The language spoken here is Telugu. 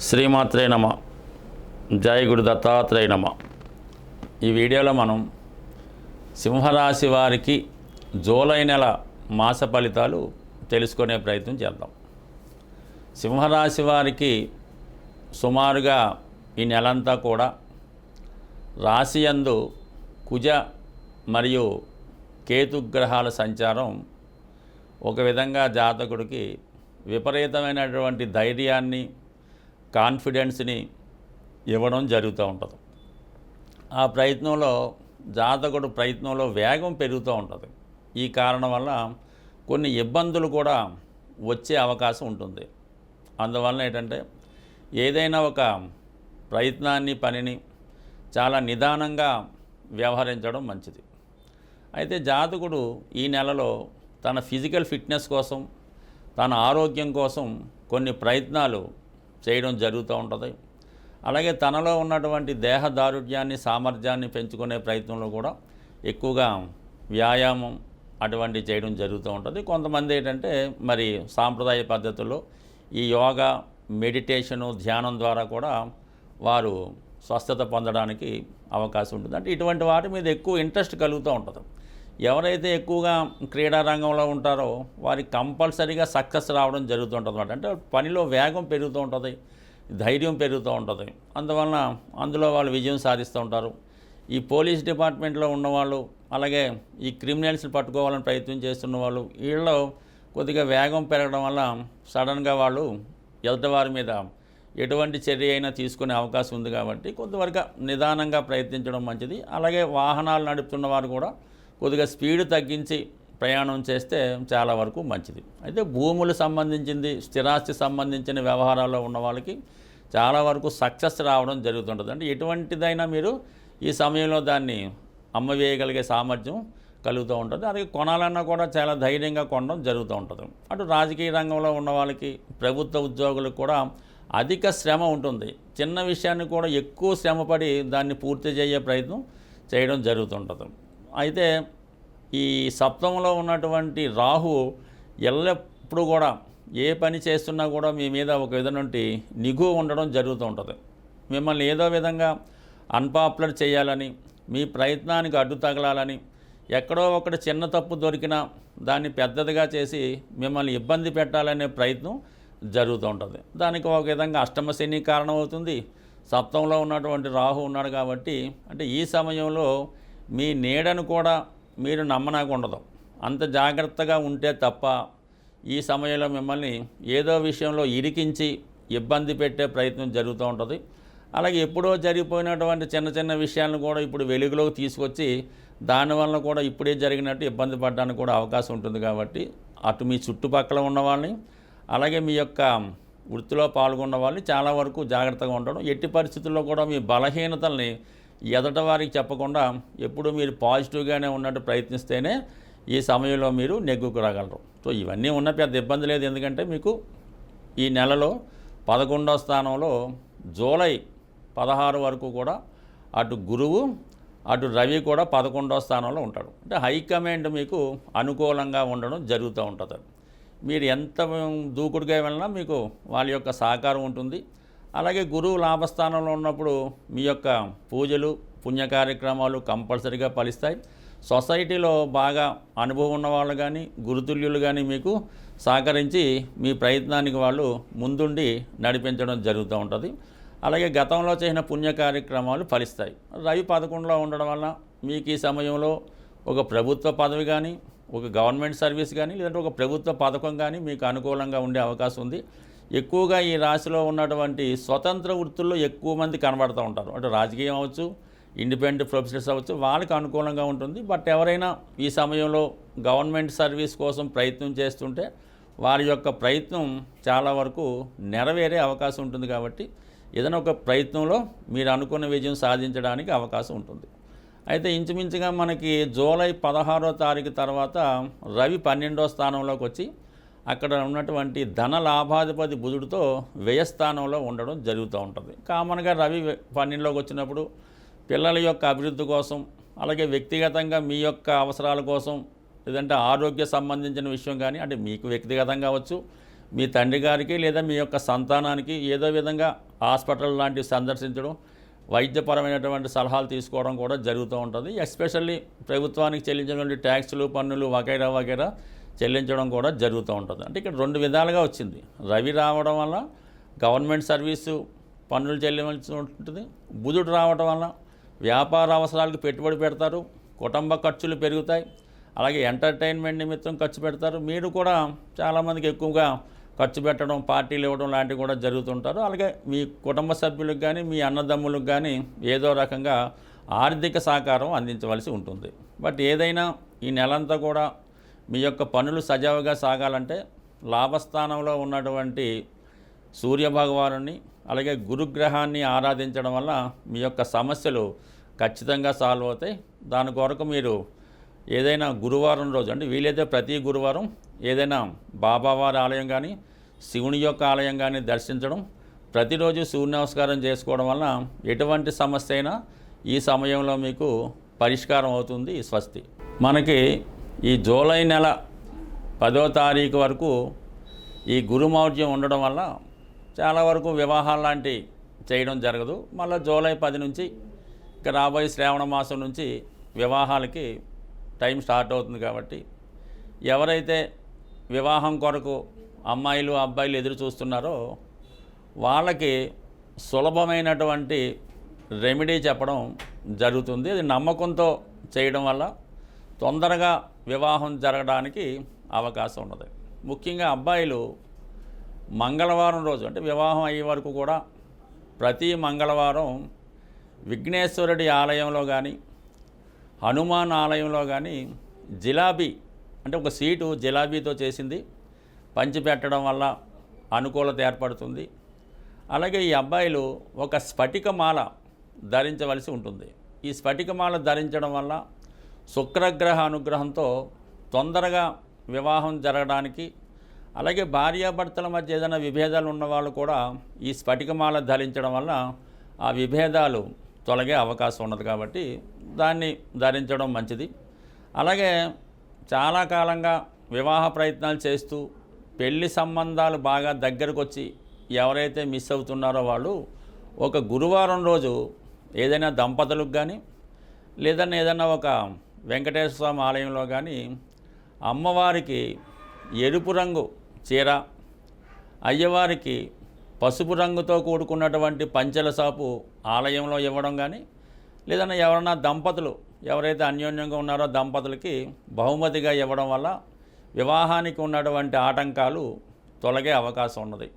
శ్రీమాత్రే నమ. జై గురు దత్తాత్రేయ నమ. ఈ వీడియోలో మనం సింహరాశి వారికి జూలై నెల మాస ఫలితాలు తెలుసుకునే ప్రయత్నం చేద్దాం. సింహరాశి వారికి సుమారుగా ఈ నెలంతా కూడా రాశి యందు కుజ మరియు కేతుగ్రహాల సంచారం ఒక విధంగా జాతకుడికి విపరీతమైనటువంటి ధైర్యాన్ని, కాన్ఫిడెన్స్ని ఇవ్వడం జరుగుతూ ఉంటుంది. ఆ ప్రయత్నంలో జాతకుడు ప్రయత్నంలో వేగం పెరుగుతూ ఉంటుంది. ఈ కారణం వల్ల కొన్ని ఇబ్బందులు కూడా వచ్చే అవకాశం ఉంటుంది. అందువలన ఏంటంటే ఏదైనా ఒక ప్రయత్నాన్ని, పనిని చాలా నిదానంగా వ్యవహరించడం మంచిది. అయితే జాతకుడు ఈ నెలలో తన ఫిజికల్ ఫిట్నెస్ కోసం, తన ఆరోగ్యం కోసం కొన్ని ప్రయత్నాలు చేయడం జరుగుతూ ఉంటుంది. అలాగే తనలో ఉన్నటువంటి దేహ దారుఢ్యాన్ని, సామర్థ్యాన్ని పెంచుకునే ప్రయత్నంలో కూడా ఎక్కువగా వ్యాయామం అటువంటి చేయడం జరుగుతూ ఉంటుంది. కొంతమంది ఏంటంటే మరి సాంప్రదాయ పద్ధతుల్లో ఈ యోగా, మెడిటేషను, ధ్యానం ద్వారా కూడా వారు స్వస్థత పొందడానికి అవకాశం ఉంటుంది. అంటే ఇటువంటి వాటి మీద ఎక్కువ ఇంట్రెస్ట్ కలుగుతూ ఉంటుంది. ఎవరైతే ఎక్కువగా క్రీడా రంగంలో ఉంటారో వారికి కంపల్సరీగా సక్సెస్ రావడం జరుగుతుంటుంది అన్నమాట. అంటే పనిలో వేగం పెరుగుతూ ఉంటుంది, ధైర్యం పెరుగుతూ ఉంటుంది. అందువలన అందులో వాళ్ళు విజయం సాధిస్తూ ఉంటారు. ఈ పోలీస్ డిపార్ట్మెంట్లో ఉన్నవాళ్ళు, అలాగే ఈ క్రిమినల్స్ని పట్టుకోవాలని ప్రయత్నం చేస్తున్న వాళ్ళు, వీళ్ళు కొద్దిగా వేగం పెరగడం వల్ల సడన్గా వాళ్ళు ఎదుటివారి మీద ఎటువంటి చర్య అయినా తీసుకునే అవకాశం ఉంది. కాబట్టి కొంతవరకు నిదానంగా ప్రయత్నించడం మంచిది. అలాగే వాహనాలు నడుపుతున్న వారు కూడా కొద్దిగా స్పీడ్ తగ్గించి ప్రయాణం చేస్తే చాలా వరకు మంచిది. అయితే భూములు సంబంధించింది, స్థిరాస్తి సంబంధించిన వ్యవహారాల్లో ఉన్న వాళ్ళకి చాలా వరకు సక్సెస్ రావడం జరుగుతుంటుంది. అంటే ఎటువంటిదైనా మీరు ఈ సమయంలో దాన్ని అమ్మవేయగలిగే సామర్థ్యం కలుగుతూ ఉంటుంది. అది కొనాలన్నా కూడా చాలా ధైర్యంగా కొనడం జరుగుతూ ఉంటుంది. అటు రాజకీయ రంగంలో ఉన్న వాళ్ళకి, ప్రభుత్వ ఉద్యోగులకు కూడా అధిక శ్రమ ఉంటుంది. చిన్న విషయాన్ని కూడా ఎక్కువ శ్రమపడి దాన్ని పూర్తి చేయే ప్రయత్నం చేయడం జరుగుతుంటుంది. అయితే ఈ సప్తమంలో ఉన్నటువంటి రాహు ఎల్లప్పుడూ కూడా ఏ పని చేస్తున్నా కూడా మీ మీద ఒక విధంగా నిఘు ఉండడం జరుగుతూ ఉంటుంది. మిమ్మల్ని ఏదో విధంగా అన్పాపులర్ చేయాలని, మీ ప్రయత్నానికి అడ్డు తగలాలని, ఎక్కడో ఒకటి చిన్న తప్పు దొరికినా దాన్ని పెద్దదిగా చేసి మిమ్మల్ని ఇబ్బంది పెట్టాలనే ప్రయత్నం జరుగుతూ ఉంటుంది. దానికి ఒక విధంగా అష్టమ శని కారణమవుతుంది. సప్తంలో ఉన్నటువంటి రాహు ఉన్నాడు కాబట్టి అంటే ఈ సమయంలో మీ నీడను కూడా మీరు నమ్మనాకు ఉండదు. అంత జాగ్రత్తగా ఉంటే తప్ప ఈ సమయంలో మిమ్మల్ని ఏదో విషయంలో ఇరికించి ఇబ్బంది పెట్టే ప్రయత్నం జరుగుతూ ఉంటుంది. అలాగే ఎప్పుడో జరిగిపోయినటువంటి చిన్న చిన్న విషయాలను కూడా ఇప్పుడు వెలుగులోకి తీసుకొచ్చి దానివల్ల కూడా ఇప్పుడే జరిగినట్టు ఇబ్బంది పడడానికి కూడా అవకాశం ఉంటుంది. కాబట్టి అటు మీ చుట్టుపక్కల ఉన్న వాళ్ళని, అలాగే మీ యొక్క వృత్తిలో పాల్గొన్న వాళ్ళని చాలా వరకు జాగ్రత్తగా ఉండడం, ఎట్టి పరిస్థితుల్లో కూడా మీ బలహీనతల్ని ఎదట వారికి చెప్పకుండా ఎప్పుడు మీరు పాజిటివ్గానే ఉన్నట్టు ప్రయత్నిస్తేనే ఈ సమయంలో మీరు నెగ్గుకు రాగలరు. సో ఇవన్నీ ఉన్న పెద్ద ఇబ్బంది లేదు. ఎందుకంటే మీకు ఈ నెలలో 11వ స్థానంలో జూలై 16 వరకు కూడా అటు గురువు, అటు రవి కూడా 11వ స్థానంలో ఉంటాడు. అంటే హైకమాండ్ మీకు అనుకూలంగా ఉండడం జరుగుతూ ఉంటుంది. మీరు ఎంత దూకుడుగా వెళ్ళినా మీకు వాళ్ళ యొక్క సహకారం ఉంటుంది. అలాగే గురువు లాభస్థానంలో ఉన్నప్పుడు మీ యొక్క పూజలు, పుణ్య కార్యక్రమాలు కంపల్సరీగా ఫలిస్తాయి. సొసైటీలో బాగా అనుభవం ఉన్న వాళ్ళు కానీ, గురుతుల్యులు కానీ మీకు సహకరించి మీ ప్రయత్నానికి వాళ్ళు ముందుండి నడిపించడం జరుగుతూ ఉంటుంది. అలాగే గతంలో చేసిన పుణ్య కార్యక్రమాలు ఫలిస్తాయి. రవి 11లో ఉండడం వల్ల మీకు ఈ సమయంలో ఒక ప్రభుత్వ పదవి కానీ, ఒక గవర్నమెంట్ సర్వీస్ కానీ, లేదంటే ఒక ప్రభుత్వ పథకం కానీ మీకు అనుకూలంగా ఉండే అవకాశం ఉంది. ఎక్కువగా ఈ రాశిలో ఉన్నటువంటి స్వతంత్ర వృత్తుల్లో ఎక్కువ మంది కనబడుతూ ఉంటారు. అంటే రాజకీయం అవ్వచ్చు, ఇండిపెండెంట్ ప్రొఫెసర్స్ అవ్వచ్చు, వాళ్ళకి అనుకూలంగా ఉంటుంది. బట్ ఎవరైనా ఈ సమయంలో గవర్నమెంట్ సర్వీస్ కోసం ప్రయత్నం చేస్తుంటే వారి యొక్క ప్రయత్నం చాలా వరకు నెరవేరే అవకాశం ఉంటుంది. కాబట్టి ఏదైనా ఒక ప్రయత్నంలో మీరు అనుకున్న విజయం సాధించడానికి అవకాశం ఉంటుంది. అయితే ఇంచుమించుగా మనకి జూలై 16వ తారీఖు తర్వాత రవి 12వ స్థానంలోకి వచ్చి అక్కడ ఉన్నటువంటి ధన లాభాధిపతి బుధుడితో వ్యయస్థానంలో ఉండడం జరుగుతూ ఉంటుంది. కామన్గా రవి 12లోకి వచ్చినప్పుడు పిల్లల యొక్క అభివృద్ధి కోసం, అలాగే వ్యక్తిగతంగా మీ యొక్క అవసరాల కోసం, లేదంటే ఆరోగ్య సంబంధించిన విషయం కానీ, అంటే మీకు వ్యక్తిగతంగా అవ్వచ్చు, మీ తండ్రి గారికి లేదా మీ యొక్క సంతానానికి ఏదో విధంగా హాస్పిటల్ లాంటివి సందర్శించడం, వైద్యపరమైనటువంటి సలహాలు తీసుకోవడం కూడా జరుగుతూ ఉంటుంది. ఎస్పెషల్లీ ప్రభుత్వానికి చెల్లించినటువంటి ట్యాక్సులు, పన్నులు వగైరా వగైరా చెల్లించడం కూడా జరుగుతూ ఉంటుంది. అంటే ఇక్కడ 2 విధాలుగా వచ్చింది. రవి రావడం వల్ల గవర్నమెంట్ సర్వీసు పన్నులు చెల్లించాల్సి ఉంటుంది. బుధుడు రావడం వల్ల వ్యాపార అవసరాలకు పెట్టుబడి పెడతారు, కుటుంబ ఖర్చులు పెరుగుతాయి, అలాగే ఎంటర్టైన్మెంట్ నిమిత్తం ఖర్చు పెడతారు. మీరు కూడా చాలామందికి ఎక్కువగా ఖర్చు పెట్టడం, పార్టీలు ఇవ్వడం లాంటివి కూడా జరుగుతుంటారు. అలాగే మీ కుటుంబ సభ్యులకు కానీ మీ అన్నదమ్ములకు కానీ ఏదో రకంగా ఆర్థిక సహకారం అందించవలసి ఉంటుంది. బట్ ఏదైనా ఈ నెలంతా కూడా మీ యొక్క పనులు సజావుగా సాగాలంటే లాభస్థానంలో ఉన్నటువంటి సూర్యభగవానుని అలాగే గురుగ్రహాన్ని ఆరాధించడం వల్ల మీ యొక్క సమస్యలు ఖచ్చితంగా సాల్వ్ అవుతాయి. దాని కొరకు మీరు ఏదైనా గురువారం రోజు అంటే వీలైతే ప్రతి గురువారం ఏదైనా బాబావారి ఆలయం కానీ శివుని యొక్క ఆలయం కానీ దర్శించడం, ప్రతిరోజు సూర్య నమస్కారం చేసుకోవడం వల్ల ఎటువంటి సమస్య అయినా ఈ సమయంలో మీకు పరిష్కారం అవుతుంది. స్వస్తి. మనకి ఈ జూలై నెల 10వ తారీఖు వరకు ఈ గురుమౌర్యం ఉండడం వల్ల చాలా వరకు వివాహాలు లాంటి చేయడం జరగదు. మళ్ళీ జూలై 10 నుంచి ఇక రాబోయే శ్రావణ మాసం నుంచి వివాహాలకి టైం స్టార్ట్ అవుతుంది. కాబట్టి ఎవరైతే వివాహం కొరకు అమ్మాయిలు అబ్బాయిలు ఎదురు చూస్తున్నారో వాళ్ళకి సులభమైనటువంటి రెమెడీ చెప్పడం జరుగుతుంది. అది నమ్మకంతో చేయడం వల్ల తొందరగా వివాహం జరగడానికి అవకాశం ఉన్నది. ముఖ్యంగా అబ్బాయిలు మంగళవారం రోజు అంటే వివాహం అయ్యే వరకు కూడా ప్రతి మంగళవారం విఘ్నేశ్వరుడి ఆలయంలో కానీ హనుమాన్ ఆలయంలో కానీ జిలాబీ అంటే ఒక సీటు జిలాబీతో చేసింది పంచిపెట్టడం వల్ల అనుకూలత ఏర్పడుతుంది. అలాగే ఈ అబ్బాయిలు ఒక స్ఫటికమాల ధరించవలసి ఉంటుంది. ఈ స్ఫటికమాల ధరించడం వల్ల శుక్రగ్రహ అనుగ్రహంతో తొందరగా వివాహం జరగడానికి, అలాగే భార్యాభర్తల మధ్య ఏదైనా విభేదాలు ఉన్నవాళ్ళు కూడా ఈ స్ఫటికమాల ధరించడం వల్ల ఆ విభేదాలు తొలగే అవకాశం ఉన్నది. కాబట్టి దాన్ని ధరించడం మంచిది. అలాగే చాలా కాలంగా వివాహ ప్రయత్నాలు చేస్తూ పెళ్లి సంబంధాలు బాగా దగ్గరకు వచ్చి ఎవరైతే మిస్ అవుతున్నారో వాళ్ళు ఒక గురువారం రోజు ఏదైనా దంపతులకు కానీ ఏదైనా ఒక వెంకటేశ్వర స్వామి ఆలయంలో కానీ అమ్మవారికి ఎరుపు రంగు చీర, అయ్యవారికి పసుపు రంగుతో కూడుకున్నటువంటి పంచెల సాపు ఆలయంలో ఇవ్వడం కానీ, లేదన్నా ఎవరన్నా దంపతులు ఎవరైతే అన్యోన్యంగా ఉన్నారో దంపతులకి బహుమతిగా ఇవ్వడం వల్ల వివాహానికి ఉన్నటువంటి ఆటంకాలు తొలగే అవకాశం ఉన్నది.